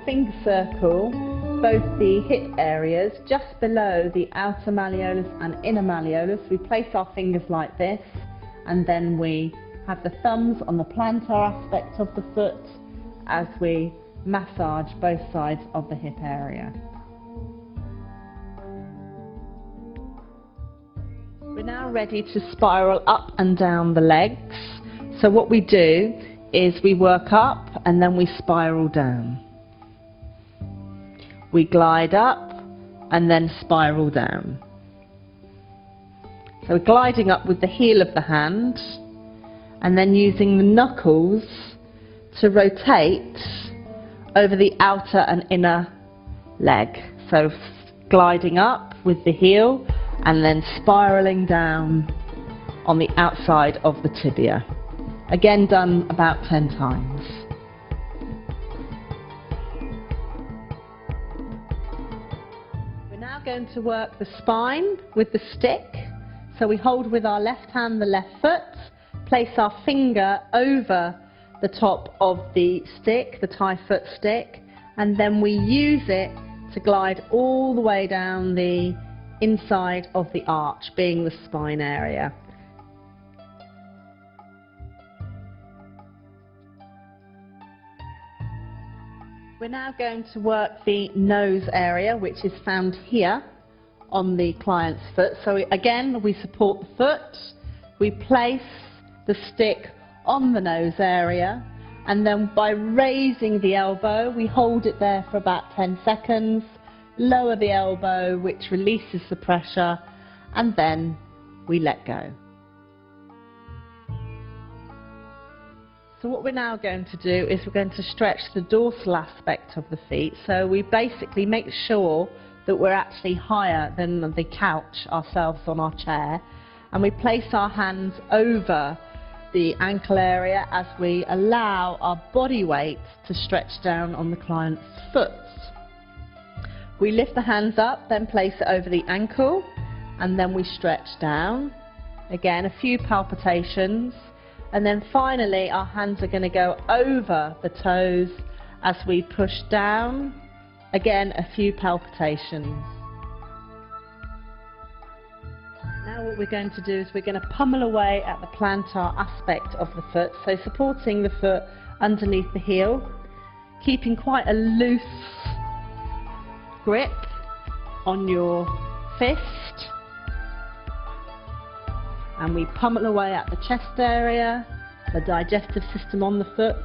finger circle both the hip areas just below the outer malleolus and inner malleolus. We place our fingers like this, and then we have the thumbs on the plantar aspect of the foot as we massage both sides of the hip area. We're now ready to spiral up and down the legs. So what we do is we work up and then we spiral down. We glide up and then spiral down. So we're gliding up with the heel of the hand and then using the knuckles to rotate over the outer and inner leg. So gliding up with the heel and then spiraling down on the outside of the tibia. Again, done about 10 times. We're now going to work the spine with the stick. So we hold with our left hand the left foot, place our finger over the top of the stick, the Thai foot stick, and then we use it to glide all the way down the inside of the arch, being the spine area. We're now going to work the nose area, which is found here on the client's foot. So again, we support the foot, we place the stick on the nose area, and then by raising the elbow, we hold it there for about 10 seconds, lower the elbow, which releases the pressure, and then we let go. So what we're now going to do is we're going to stretch the dorsal aspect of the feet. So we basically make sure that we're actually higher than the couch ourselves on our chair, and we place our hands over the ankle area as we allow our body weight to stretch down on the client's foot. We lift the hands up, then place it over the ankle, and then we stretch down. Again, a few palpitations, and then finally our hands are going to go over the toes as we push down. Again, a few palpitations. Now what we're going to do is we're going to pummel away at the plantar aspect of the foot, so supporting the foot underneath the heel, keeping quite a loose grip on your fist, and we pummel away at the chest area, the digestive system on the foot,